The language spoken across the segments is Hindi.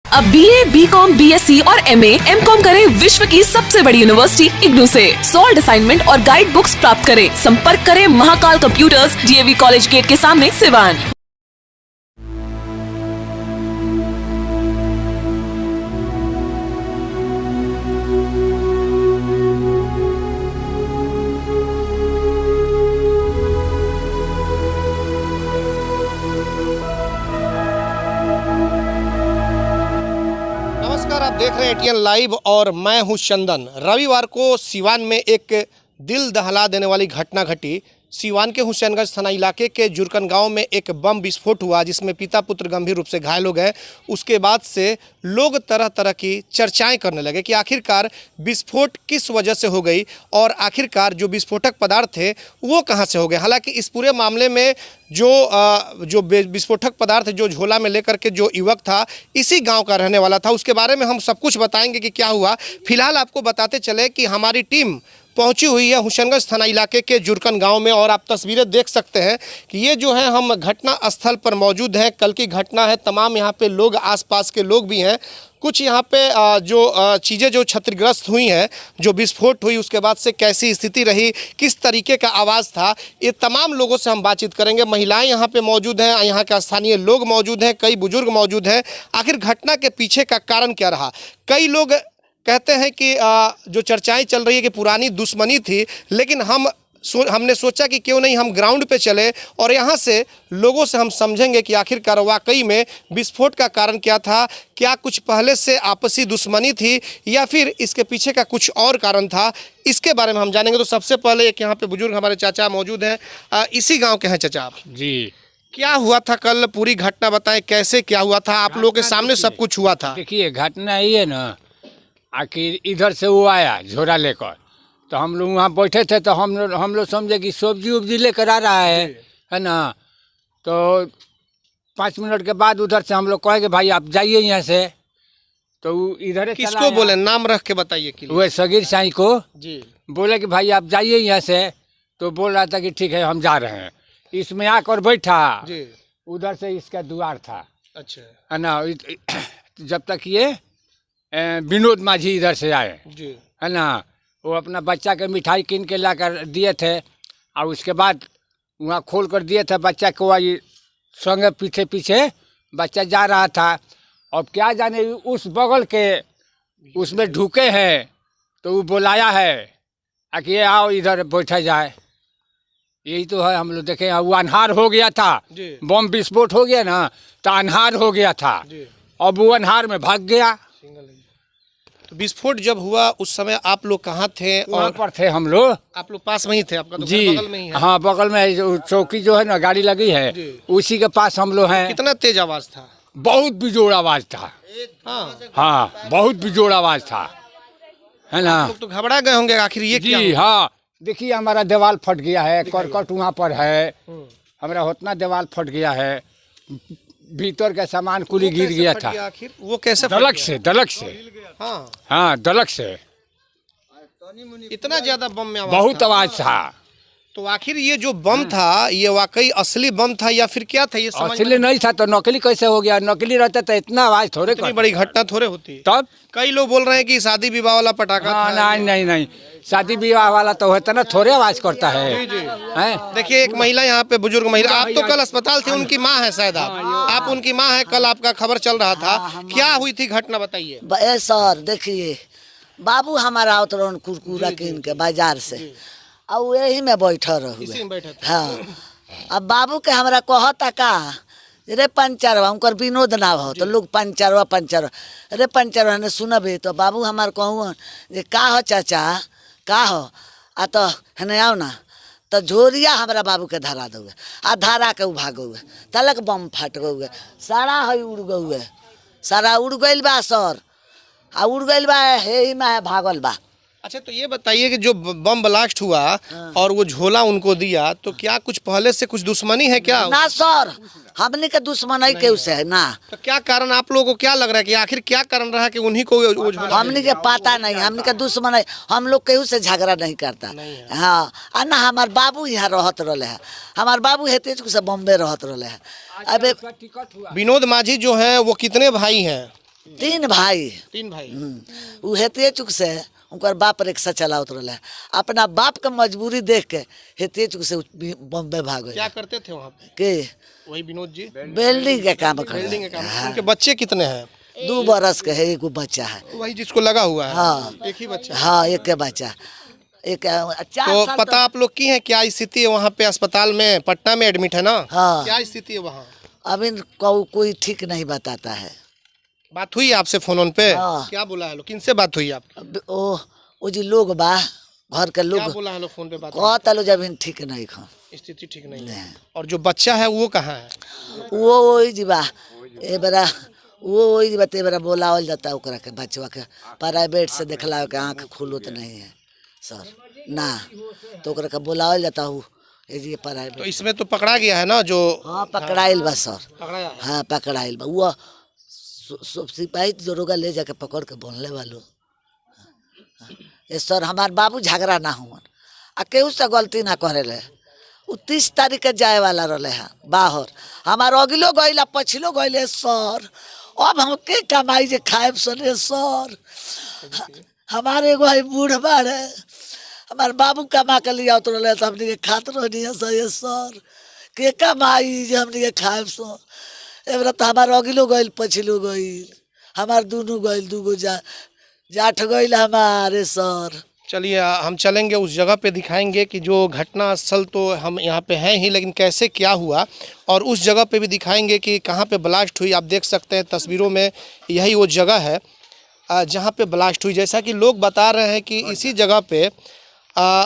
अब BA, BCom, BSc और MA, MCom करें विश्व की सबसे बड़ी यूनिवर्सिटी इग्नू से। सॉल्ड असाइनमेंट और गाइड बुक्स प्राप्त करें। संपर्क करें Mahakal computers, DAV college gate के सामने, सिवान। आप देख रहे हैं ATN लाइव और मैं हूं चंदन। रविवार को सिवान में एक दिल दहला देने वाली घटना घटी। सिवान के हुसैनगंज थाना इलाके के जुरकन गांव में एक बम विस्फोट हुआ जिसमें पिता पुत्र गंभीर रूप से घायल हो गए। उसके बाद से लोग तरह तरह की चर्चाएं करने लगे कि आखिरकार विस्फोट किस वजह से हो गई और आखिरकार जो विस्फोटक पदार्थ थे वो कहां से हो गए। हालांकि इस पूरे मामले में जो विस्फोटक पदार्थ जो झोला में लेकर के जो युवक था इसी गांव का रहने वाला था, उसके बारे में हम सब कुछ बताएंगे कि क्या हुआ। फिलहाल आपको बताते चले कि हमारी टीम पहुंची हुई है हुसैनगंज थाना इलाके के जुरकन गांव में और आप तस्वीरें देख सकते हैं कि ये जो है हम घटना स्थल पर मौजूद हैं। कल की घटना है, तमाम यहाँ पे लोग, आसपास के लोग भी हैं। कुछ यहाँ पे जो चीज़ें जो क्षतिग्रस्त हुई हैं, जो विस्फोट हुई उसके बाद से कैसी स्थिति रही, किस तरीके का आवाज़ था, ये तमाम लोगों से हम बातचीत करेंगे। महिलाएं यहाँ पे मौजूद हैं, यहाँ के स्थानीय लोग मौजूद हैं, कई बुजुर्ग मौजूद हैं। आखिर घटना के पीछे का कारण क्या रहा। कई लोग कहते हैं कि जो चर्चाएं चल रही है कि पुरानी दुश्मनी थी, लेकिन हमने सोचा कि क्यों नहीं हम ग्राउंड पे चले और यहाँ से लोगों से हम समझेंगे कि आखिरकार वाकई में विस्फोट का कारण क्या था। क्या कुछ पहले से आपसी दुश्मनी थी या फिर इसके पीछे का कुछ और कारण था, इसके बारे में हम जानेंगे। तो सबसे पहले एक यहाँ पे बुजुर्ग हमारे चाचा मौजूद हैं, इसी गाँव के हैं चाचा आप जी। क्या हुआ था कल, पूरी घटना बताएं, कैसे क्या हुआ था। आप लोगों के सामने सब कुछ हुआ था। देखिए घटना ये है ना, आखिर इधर से वो आया झोरा लेकर, तो हम लोग वहाँ बैठे थे तो हम लोग समझे कि सब्जी उब्जी लेकर आ रहा है ना। तो 5 मिनट के बाद उधर से हम लोग कहे कि भाई आप जाइए यहाँ से। तो इधर किसको बोले, नाम रख के बताइए। वो सगीर साई को जी बोले कि भाई आप जाइए यहाँ से। तो बोल रहा था कि ठीक है हम जा रहे हैं। इसमें आकर बैठा जी। उधर से इसका द्वार था, अच्छा है ना। जब तक ये विनोद माझी इधर से आए जी, है ना, वो अपना बच्चा के मिठाई कीन के लाकर दिए थे और उसके बाद वहाँ खोल कर दिए थे बच्चा को। वही संगे पीछे पीछे बच्चा जा रहा था। अब क्या जाने उस बगल के उसमें ढुके हैं तो वो बुलाया है कि ये आओ इधर बैठा जाए। यही तो है, हम लोग देखे वो अन्हार हो गया था, बम विस्फोट हो गया ना तो अन्हार हो गया था। अब वो अन्हार में भाग गया। तो विस्फोट जब हुआ उस समय आप लोग कहाँ थे? वहाँ पर थे हम लोग। आप लोग पास में ही थे? आपका तो जी बगल में ही है। हाँ बगल में चौकी जो है ना गाड़ी लगी है उसी के पास हम लोग हैं। कितना तेज आवाज था? बहुत बिजोड़ आवाज था। हाँ बहुत बिजोड़ आवाज था, है ना। लोग तो घबरा गए होंगे आखिर ये क्या जी। हाँ देखिए हमारा दीवार फट गया है, करकट वहाँ पर है, हमारा उतना दीवार फट गया है, भीतर का सामान कुली गिर गया था। आखिर वो कैसे? दलक से। हाँ दलक से। इतना ज्यादा बम में बहुत आवाज था। तो आखिर ये जो बम था ये वाकई असली बम था या फिर क्या था? ये असली नहीं था तो नकली कैसे हो गया? नकली रहता तो इतना आवाज थोड़े, इतनी बड़ी घटना थोड़े होती। तब कई लोग बोल रहे हैं कि शादी विवाह वाला पटाखा था। नहीं, शादी विवाह वाला तो होता ना थोड़े आवाज करता है। देखिए एक महिला यहाँ पे, बुजुर्ग महिला, आप तो कल अस्पताल थे, उनकी माँ है शायद आप उनकी माँ है। कल आपका खबर चल रहा था, क्या हुई थी घटना बताइए। सर देखिए बाबू हमारा उतरन कुरकुरा कीन के बाजार से और यही में बैठा रहुए। हाँ अब बाबू के हमरा कहता का रे पंचरवा, उनकर विनोद ना हो तो लोग पंचरवा रे पंचरवा ने सुनबे तो बाबू हमार कहूँ जे का हो चाचा का हो आ तो हने आओ ना तो झोरिया हमारा बाबू के धरा दोगे आ धारा के भागोगे तलक बम फट गए, सारा है उड़ गए, सारा उड़ गइल बा सर, आ उड़ गइल बा हे में भागल बा। अच्छा तो ये बताइए कि जो बम ब्लास्ट हुआ और वो झोला उनको दिया तो क्या कुछ पहले से कुछ दुश्मनी है क्या? ना सर हमने के दुश्मन है के उसे है ना। तो क्या कारण आप लोगों को क्या लग रहा है कि आखिर क्या कारण रहा कि उन्हीं को वो झोला? हमने के पता नहीं, हमने के दुश्मन है, हम लोग केहू से झगड़ा नहीं करता। हाँ आ ना हमार बाबू यहाँ रहत रहे है, हमार बाबू हेते से बॉम्बे रहत रहे है। अब विनोद माझी जो है वो कितने भाई हैं? 3 भाई। 3 भाई। उ हेतिये चुक से उनकर बाप रिक्शा चलावत रहे, अपना बाप के मजबूरी देख के हेतिये चुक से बॉम्बे भाग गए। क्या करते थे वहाँ पे? के वही विनोद जी बिल्डिंग के काम कर। बिल्डिंग के काम। उनके बच्चे कितने हैं? 2 बरस के है, 1 बच्चा है। वही जिसको लगा हुआ है। हाँ। एक ही बच्चा। हाँ, एक के बच्चा। एक 4 तो साल पता आप लोग की है क्या स्थिति है वहाँ पे अस्पताल में? पटना में एडमिट है ना? हाँ। क्या स्थिति है वहाँ? अभी कोई ठीक नहीं बताता है। बात हुई आपसे फोन पे? हाँ। क्या बोला है लोग? किनसे बात हुई आप? ओ जी लोग बा घर के लोग क्या बोला है लोग फोन पे बात? कहता लो जब ठीक नहीं खा, स्थिति ठीक नहीं है। और जो बच्चा है वो कहाँ है? वो वही जीवा ए बरा वो वही जीवा ते बरा बोलावल जाता ओकरा के बच्चवा के प्राइवेट से देखला के आँख खुलत नहीं है सर ना, तो ओकरा के बोलावल जाता हूँ ए जी प्राइवेट। तो इसमें तो पकड़ा गया है ना जो? हाँ पकड़ाइल बा सर। पकड़ाया है। हाँ पकड़ाइल बा, वो सिपाही दरोगा ले जाके पकड़ के बोलने वालों। ये सर हमार बाबू झगड़ा ना हुआ आ केहू से गलती ना करे ले। 30 तारीख के जाए वाला रहे हैं बाहर, हमार अगिलो गईला पछिलो गईले सर। अब हम के कमाई जे खाए सने सर, हमारे एगो भाई बूढ़ बाड़े, हमार बाबू कमा के लिया तो रहे तो हमने के खात रहनी है सर के कमाई जे हमने के खाए सो। एबरा तो हमार अगिलो गईल पछिलो गईल, हमार दोनों गईल, 2 जाठ गईल हमारे सर। चलिए हम चलेंगे उस जगह पे, दिखाएंगे कि जो घटना स्थल तो हम यहाँ पे हैं ही, लेकिन कैसे क्या हुआ, और उस जगह पे भी दिखाएंगे कि कहाँ पे ब्लास्ट हुई। आप देख सकते हैं तस्वीरों में, यही वो जगह है जहाँ पे ब्लास्ट हुई। जैसा कि लोग बता रहे हैं कि इसी जगह पे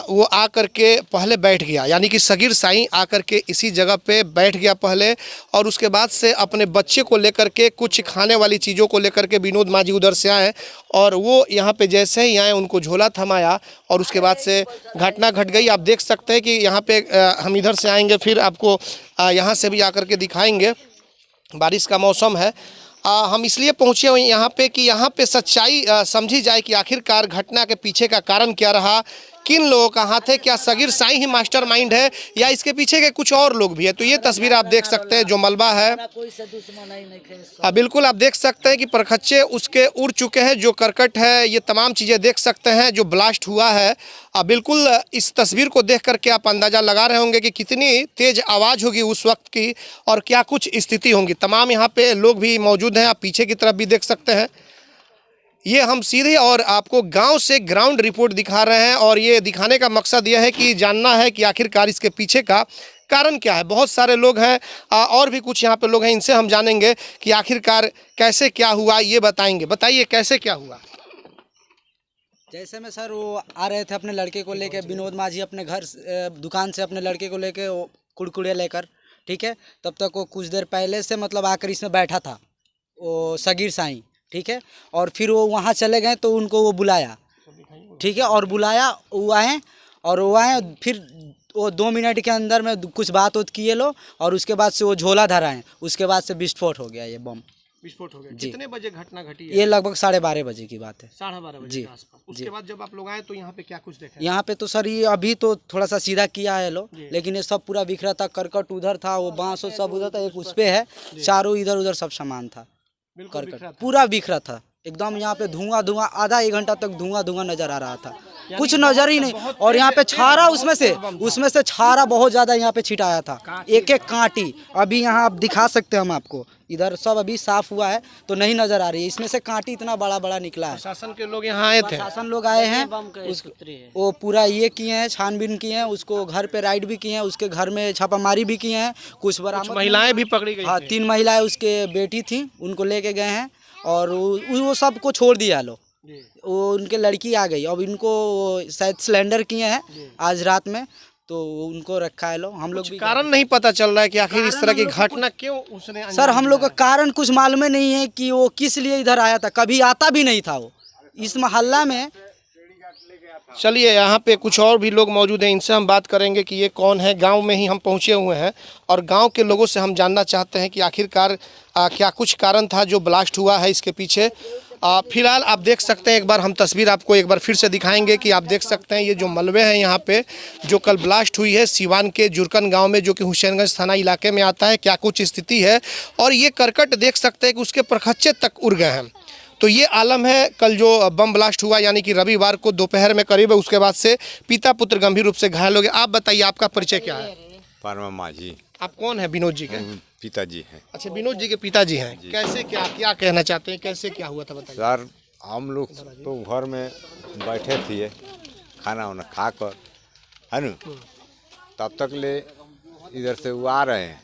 वो आकर के पहले बैठ गया, यानी कि सगीर साईं आकर के इसी जगह पे बैठ गया पहले, और उसके बाद से अपने बच्चे को लेकर के कुछ खाने वाली चीज़ों को लेकर के विनोद मांझी उधर से आए, और वो यहाँ पे जैसे ही आए उनको झोला थमाया, और उसके बाद से घटना घट गई। आप देख सकते हैं कि यहाँ पे हम इधर से आएंगे, फिर आपको यहाँ से भी आकर के दिखाएंगे। बारिश का मौसम है, हम इसलिए पहुँचे हुए यहाँ पे कि यहाँ पे सच्चाई समझी जाए कि आखिरकार घटना के पीछे का कारण क्या रहा, किन लोगों का हाथ है, क्या सगीर साईं ही मास्टरमाइंड है या इसके पीछे के कुछ और लोग भी है। तो ये तस्वीर आप देख सकते हैं, जो मलबा है बिल्कुल आप देख सकते हैं कि परखच्चे उसके उड़ चुके हैं, जो करकट है, ये तमाम चीज़ें देख सकते हैं जो ब्लास्ट हुआ है। बिल्कुल इस तस्वीर को देख करके आप अंदाज़ा लगा रहे होंगे कि कितनी तेज़ आवाज़ होगी उस वक्त की और क्या कुछ स्थिति होंगी। तमाम यहाँ पे लोग भी मौजूद हैं, आप पीछे की तरफ भी देख सकते हैं। ये हम सीधे और आपको गांव से ग्राउंड रिपोर्ट दिखा रहे हैं, और ये दिखाने का मकसद यह है कि जानना है कि आखिरकार इसके पीछे का कारण क्या है। बहुत सारे लोग हैं और भी कुछ यहाँ पे लोग हैं, इनसे हम जानेंगे कि आखिरकार कैसे क्या हुआ, ये बताएंगे। बताइए कैसे क्या हुआ। जैसे में सर वो आ रहे थे अपने लड़के को लेके, विनोद मांझी अपने घर दुकान से अपने लड़के को लेके कुड़कुड़े लेकर, ठीक है। तब तक वो कुछ देर पहले से मतलब आकर इसमें बैठा था वो सगीर साईं, ठीक है। और फिर वो वहाँ चले गए तो उनको वो बुलाया, ठीक है, और बुलाया, वो आए और वो आए, फिर वो 2 मिनट के अंदर में कुछ बात किए लो, और उसके बाद से वो झोला धराएं, उसके बाद से विस्फोट हो गया, ये बम विस्फोट हो गया। कितने बजे घटना घटी है? ये लगभग 12:30 बजे की बात है। 12:30 बजे जी के आसपास। उसके बाद जब आप लोग आए तो यहाँ पे क्या कुछ देखा? यहाँ पे तो सर ये अभी तो थोड़ा सा सीधा किया है लो, लेकिन ये सब पूरा बिखरा था, करकट उधर था, वो बांस सब उधर था, एक उस पे है, चारों इधर उधर सब सामान था, करकट पूरा बिखरा था एकदम। यहाँ पे धुआं आधा 1 घंटा तक धुआं नजर आ रहा था, कुछ नजर ही नहीं। और यहाँ पे छारा उसमें से छारा बहुत ज्यादा यहाँ पे छिटाया था, एक कांटी। अभी यहाँ आप दिखा सकते हैं, हम आपको इधर सब अभी साफ हुआ है तो नहीं नजर आ रही है, इसमें से कांटी इतना बड़ा निकला है। प्रशासन के लोग यहाँ आए थे, प्रशासन लोग आए हैं, वो पूरा ये किए हैं, छानबीन किए हैं, उसको घर पे राइड भी किए हैं, उसके घर में छापामारी भी किए हैं, कुछ महिलाएं भी पकड़ी गई। हाँ, 3 महिलाएं उसके बेटी थी, उनको लेके गए हैं, और वो सबको छोड़ दिया लो, वो उनके लड़की आ गई। अब इनको शायद सिलेंडर किए हैं आज रात में, तो उनको रखा है लो। हम लोग भी कारण नहीं पता चल रहा है कि आखिर इस तरह की घटना क्यों उसने सर, हम लोग का कारण कुछ मालूम नहीं है कि वो किस लिए इधर आया था, कभी आता भी नहीं था वो इस मोहल्ला में। चलिए यहाँ पे कुछ और भी लोग मौजूद हैं, इनसे हम बात करेंगे कि ये कौन है। गांव में ही हम पहुँचे हुए हैं और गांव के लोगों से हम जानना चाहते हैं कि आखिरकार क्या कुछ कारण था जो ब्लास्ट हुआ है इसके पीछे। फिलहाल आप देख सकते हैं, एक बार हम तस्वीर आपको एक बार फिर से दिखाएंगे कि आप देख सकते हैं ये जो मलबे हैं यहाँ पे, जो कल ब्लास्ट हुई है सीवान के जुरकन गांव में, जो कि हुसैनगंज थाना इलाके में आता है, क्या कुछ स्थिति है। और ये करकट देख सकते हैं कि उसके परखच्चे तक उड़ गए हैं। तो ये आलम है कल जो बम ब्लास्ट हुआ, यानी कि रविवार को दोपहर में करीब, उसके बाद से पिता पुत्र गंभीर रूप से घायल हो गए। आप बताइए, आपका परिचय क्या है? परमा माझी आप कौन है? विनोद जी के पिताजी हैं। अच्छा, विनोद जी के पिताजी हैं। कैसे, क्या कहना चाहते हैं, कैसे क्या हुआ था बताइए। सर हम लोग तो घर में बैठे थे खाना वाना खा कर, है न, तब तक ले इधर से वो आ रहे हैं।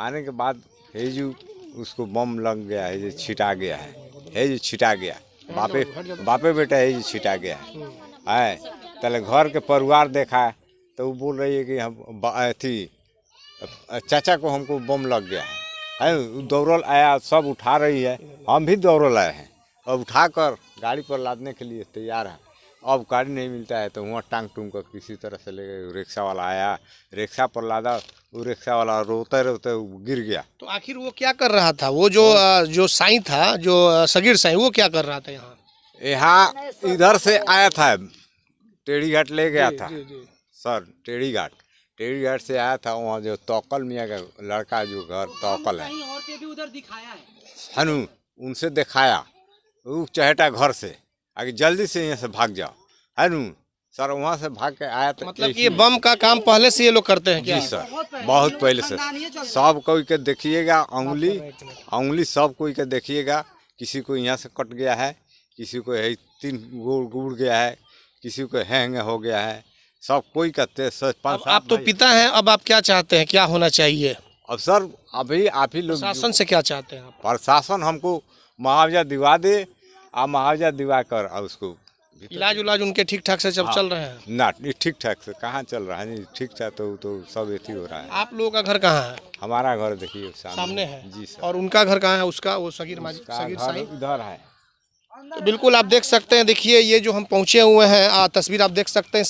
आने के बाद हेजू उसको बम लग गया है, जो छिटा गया है जो छिटा गया, बापे बेटा है जो छिटा गया है। तले घर के परिवार देखा तो वो बोल रही है कि हम थी चाचा को हमको बम लग गया है। दौड़ल आया, सब उठा रही है, हम भी दौड़ल आए हैं। अब उठाकर गाड़ी पर लादने के लिए तैयार है। अब गाड़ी नहीं मिलता है तो वहाँ टांग टूंग कर किसी तरह से ले गए। रिक्शा वाला आया, रिक्शा पर लादा, वो रिक्शा वाला रोते रोते गिर गया। तो आखिर वो क्या कर रहा था? वो जो साईं था, जो सगीर साईं, वो क्या कर रहा था यहाँ? इधर से आया था, टेढ़ी घाट ले गया था सर। टेढ़ी घाट से आया था। वहाँ जो तौकल मियाँ का लड़का जो घर तौकल है न, उनसे दिखाया, वो चहेटा घर से आगे जल्दी से यहाँ से भाग जाओ, है न सर। वहाँ से भाग के आया तो मतलब कि ये बम का काम पहले से ये लोग करते हैं क्या? जी सर, बहुत पहले से। सब कोई के देखिएगा, उंगली सब कोई के देखिएगा। किसी को यहाँ से कट गया है, किसी को 3 गुड़ गया है, किसी को हैंग हो गया है, सब कोई करते। आप तो पिता हैं, अब आप क्या चाहते हैं, क्या होना चाहिए? अब सर अभी आप ही लोग प्रशासन से क्या चाहते हैं आप? प्रशासन हमको मुआवजा दिवा दे, मुआवजा दिवा कर और उसको इलाज उनके ठीक ठाक से चल रहे हैं ना? ठीक ठाक से कहाँ चल रहा है? ठीक ठाक तो सब एथी हो रहा है। आप लोगों का घर कहाँ है? हमारा घर देखिए सामने है जी सर। और उनका घर कहाँ है? उसका वो सगीर साईं इधर है। तो बिल्कुल आप देख सकते हैं। देखिए ये जो हम पहुंचे हुए हैं, तस्वीर आप देख सकते हैं।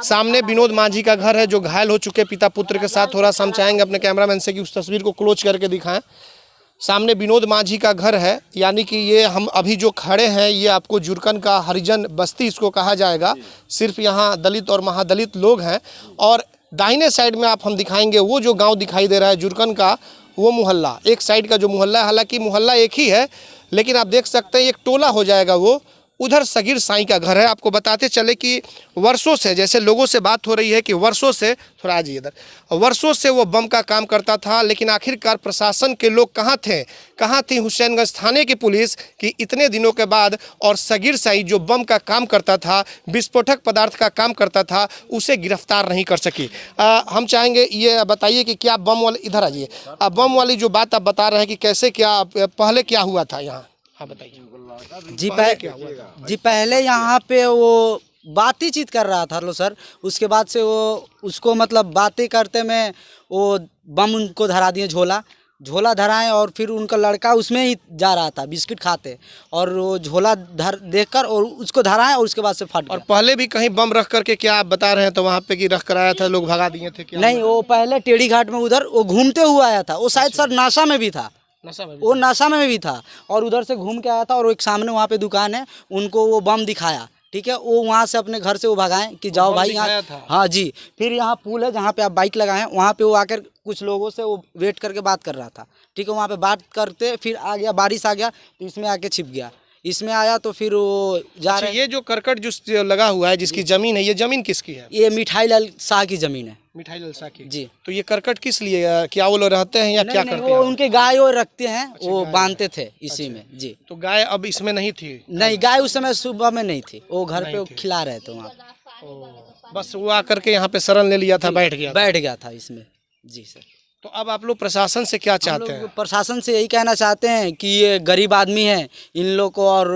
सामने विनोद माझी का घर है, जो घायल हो चुके पिता पुत्र के साथ। थोड़ा सा हम चाहेंगे अपने कैमरामैन से कि उस तस्वीर को क्लोज करके दिखाएं। सामने विनोद माझी का घर है, यानी कि ये हम अभी जो खड़े हैं, ये आपको जुरकन का हरिजन बस्ती इसको कहा जाएगा। सिर्फ यहाँ दलित और महादलित लोग हैं। और दाहिने साइड में आप हम दिखाएंगे वो जो गाँव दिखाई दे रहा है जुरकन का, वो मोहल्ला, एक साइड का जो मोहल्ला है, हालांकि मोहल्ला एक ही है, लेकिन आप देख सकते हैं एक टोला हो जाएगा वो। उधर सगीर साईं का घर है। आपको बताते चले कि वर्षों से, जैसे लोगों से बात हो रही है कि वर्षों से, थोड़ा आ जाइए इधर, वर्षों से वो बम का काम करता था। लेकिन आखिरकार प्रशासन के लोग कहाँ थे, कहाँ थी हुसैनगंज थाने की पुलिस कि इतने दिनों के बाद और सगीर साईं जो बम का काम करता था, विस्फोटक पदार्थ का काम करता था, उसे गिरफ्तार नहीं कर सकी। हम चाहेंगे ये बताइए कि क्या बम वाले, इधर आइए, बम वाली जो बात आप बता रहे हैं कि कैसे, क्या पहले क्या हुआ था यहाँ, हाँ बताइए। जी पहले यहाँ पे वो बातचीत कर रहा था लो सर। उसके बाद से वो उसको मतलब बातें करते में वो बम उनको धरा दिए, झोला धराएं, और फिर उनका लड़का उसमें ही जा रहा था बिस्किट खाते, और वो झोला देखकर और उसको धराएं और उसके बाद से फट गया। और पहले भी कहीं बम रख करके क्या आप बता रहे हैं तो वहाँ पे कि रख कर आया था, लोग भगा दिए थे क्या? नहीं, वो पहले टेढ़ी घाट में उधर वो घूमते हुए आया था। वो शायद सर नाशा में भी था, वो नशा में भी था, और उधर से घूम के आया था। और एक सामने वहाँ पे दुकान है, उनको वो बम दिखाया, ठीक है। वो वहाँ से अपने घर से वो भगाएं कि जाओ भाई यहाँ, हाँ जी। फिर यहाँ पुल है जहाँ पे आप बाइक लगाएं, वहाँ पे वो आकर कुछ लोगों से वो वेट करके बात कर रहा था, ठीक है। वहाँ पे बात करते फिर आ गया, बारिश आ गया तो इसमें आके छिप गया। इसमें आया तो फिर वो जा रहे। ये जो करकट जो लगा हुआ है, जिसकी जमीन है, ये जमीन किसकी है? ये मिठाई लाल शाह की जमीन है। मिठाई लाल शाह की जी। तो ये करकट किस लिए, क्या वो लोग रहते हैं या क्या करते हैं? वो उनके गाय वो रखते हैं, वो बांधते थे इसी में जी। तो गाय अब इसमें नहीं थी? नहीं, गाय उस समय सुबह में नहीं थी, वो घर पे वो खिला रहे थे वहाँ। बस वो आकर के यहाँ पे शरण ले लिया था, बैठ गया था इसमें जी सर। तो अब आप लोग प्रशासन से क्या चाहते हैं? प्रशासन से यही कहना चाहते हैं कि ये गरीब आदमी है, इन लोग को और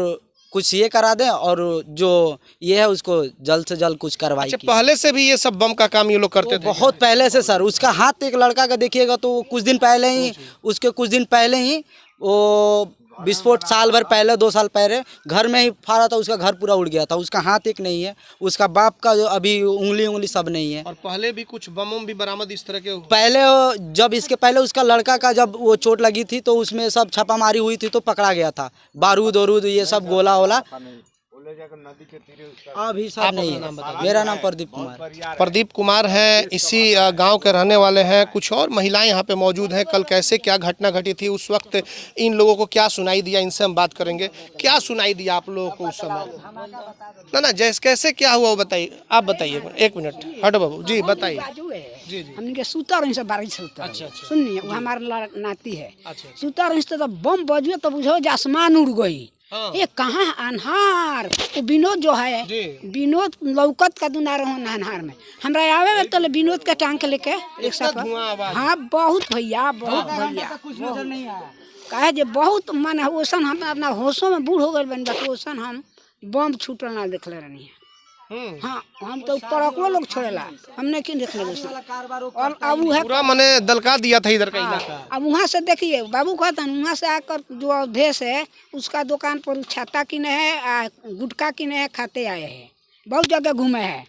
कुछ ये करा दें, और जो ये है उसको जल्द से जल्द कुछ कार्रवाई। अच्छा, पहले से भी ये सब बम का काम ये लोग करते थे? बहुत पहले से सर। उसका हाथ एक लड़का का देखिएगा तो कुछ दिन पहले ही वो विस्फोट साल भर पहले 2 साल पहले घर में ही फाड़ा था, उसका घर पूरा उड़ गया था। उसका हाथ एक नहीं है, उसका बाप का जो अभी उंगली सब नहीं है। और पहले भी कुछ बम भी बरामद इस तरह के पहले, जब इसके पहले उसका लड़का का जब वो चोट लगी थी तो उसमें सब छापामारी हुई थी तो पकड़ा गया था। बारूद ये सब गोला वोला अभी सर नहीं है। मेरा नाम प्रदीप कुमार। प्रदीप कुमार हैं, इसी गांव के रहने वाले हैं। कुछ और महिलाएं यहाँ पे मौजूद हैं। कल कैसे क्या घटना घटी थी, उस वक्त इन लोगों को क्या सुनाई दिया, इनसे हम बात करेंगे। क्या सुनाई दिया आप लोगों को उस समय? ना जैसे कैसे क्या हुआ वो बताइए, आप बताइए। एक मिनट हटो बाबू जी, बताइए। जी जी। हमने के सूता रही से बारिश होता है। अच्छा, अच्छा। सुनिए, वो हमारा नाती है। अच्छा। सूता रही तो बम बजुए तो बुझो जे आसमान उड़ गई। हाँ। ये कहाँ अन्हार, वो विनोद जो है, जी। विनोद लौकत का दुना रहो अन्हार में। हमरा आवे में तो विनोद के टांग के लेके रिक्शा पर। धुआं आवाज। हाँ बहुत भैया, बहुत भैया। कुछ नजर नहीं आया। कहे जे बहुत माने ओसन हम अपना होशों में बूढ़ हो गए बन बाकी ओसन हम बम छूटल ना देखले रहनी है। हाँ, हम तो पड़कलो लोग छोड़ेला, हमने क्यों देखने ओसन। और अब वो है पूरा मैंने दलका दिया था इधर का इलाका। अब वहाँ से देखिए बाबू कहता है वहाँ से आकर जो अवधेश है उसका दुकान पर छाता किने है, गुटखा किने है, खाते आए हैं। बहुत जगह घूमे हैं।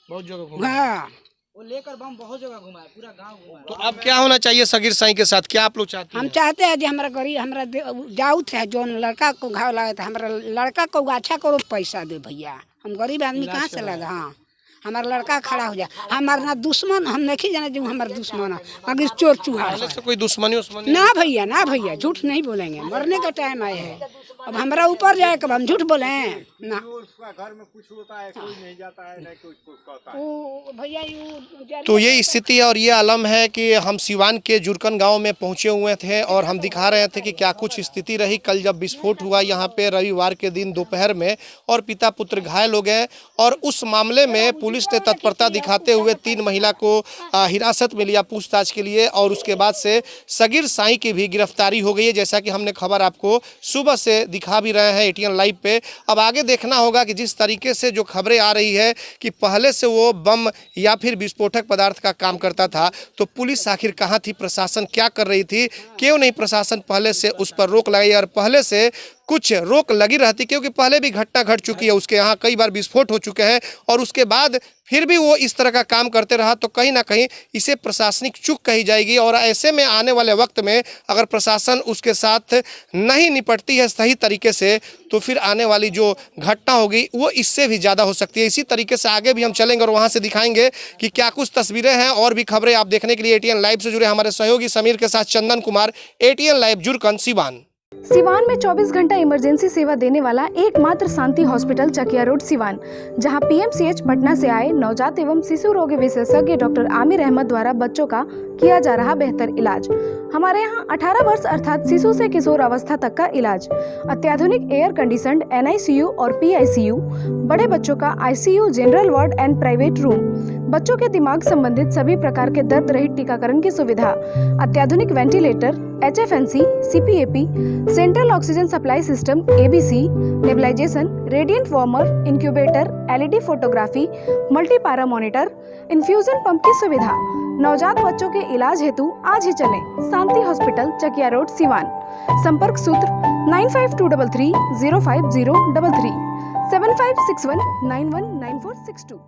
बहुत जगह घूमे। हाँ, वो लेकर बम बहुत जगह घुमा है, पूरा गांव घुमा है। तो अब क्या होना चाहिए सगीर साईं के साथ, क्या आप लोग चाहते हम हैं? चाहते हैं जो हमारा गरीब हमारा जाऊत है जो लड़का को घाव लगा था, हमारा लड़का को अच्छा करो पैसा दे भैया। हम गरीब आदमी कहाँ से लगा। हाँ, हमारा लड़का खड़ा हो जाए। हमारा ना दुश्मन, हम नहीं जाने जो हमारा दुश्मन है, अगर चोर चूहा पहले से कोई दुश्मनी उस्मनी? ना भैया, झूठ नहीं बोलेंगे। मरने का टाइम आए है, अब हमारा ऊपर जाए कब हम झूठ बोले ना। घर में कुछ होता है, कोई नहीं जाता है, नहीं कुछ कहता है। ओ भैया तो ये स्थिति और ये आलम है कि हम सिवान के जुरकन गांव में पहुंचे हुए थे और हम दिखा रहे थे कि क्या कुछ स्थिति रही कल जब विस्फोट हुआ यहाँ पे रविवार के दिन दोपहर में, और पिता पुत्र घायल हो गए। और उस मामले में पुलिस ने तत्परता दिखाते हुए 3 महिला को हिरासत में लिया पूछताछ के लिए, और उसके बाद से सगीर साईं की भी गिरफ्तारी हो गई है, जैसा कि हमने खबर आपको सुबह से दिखा भी रहे हैं एटीएन लाइव पे। अब आगे देखना होगा कि जिस तरीके से जो खबरें आ रही है कि पहले से वो बम या फिर विस्फोटक पदार्थ का काम करता था, तो पुलिस आखिर कहाँ थी, प्रशासन क्या कर रही थी, क्यों नहीं प्रशासन पहले से उस पर रोक लगाई और पहले से कुछ रोक लगी रहती, क्योंकि पहले भी घटना घट चुकी है, उसके यहाँ कई बार विस्फोट हो चुके हैं और उसके बाद फिर भी वो इस तरह का काम करते रहा, तो कहीं ना कहीं इसे प्रशासनिक चूक कही जाएगी। और ऐसे में आने वाले वक्त में अगर प्रशासन उसके साथ नहीं निपटती है सही तरीके से, तो फिर आने वाली जो घटना होगी वो इससे भी ज़्यादा हो सकती है। इसी तरीके से आगे भी हम चलेंगे और वहाँ से दिखाएंगे कि क्या कुछ तस्वीरें हैं और भी खबरें आप देखने के लिए एटीएन लाइव से जुड़े हमारे सहयोगी समीर के साथ चंदन कुमार, एटीएन लाइव जुरकन सिवान। सिवान में 24 घंटा इमरजेंसी सेवा देने वाला एकमात्र शांति हॉस्पिटल चकिया रोड सिवान, जहां पीएमसीएच पटना से आए नवजात एवं शिशु रोग विशेषज्ञ डॉक्टर आमिर अहमद द्वारा बच्चों का किया जा रहा बेहतर इलाज। हमारे यहाँ 18 वर्ष अर्थात शिशु से किशोर अवस्था तक का इलाज, अत्याधुनिक एयर कंडीशनड NICU और PICU, बड़े बच्चों का ICU, general ward and private room, बच्चों के दिमाग संबंधित सभी प्रकार के दर्द रहित टीकाकरण की सुविधा, अत्याधुनिक ventilator, HFNC, CPAP, central oxygen supply system ABC, nebulisation, radiant warmer, incubator, LED photography, multipara monitor, infusion pump की सुविधा। नवजात बच्चों के इलाज हेतु आज ही चलें शांति हॉस्पिटल चकिया रोड सिवान। संपर्क सूत्र 9523305033 7561919462।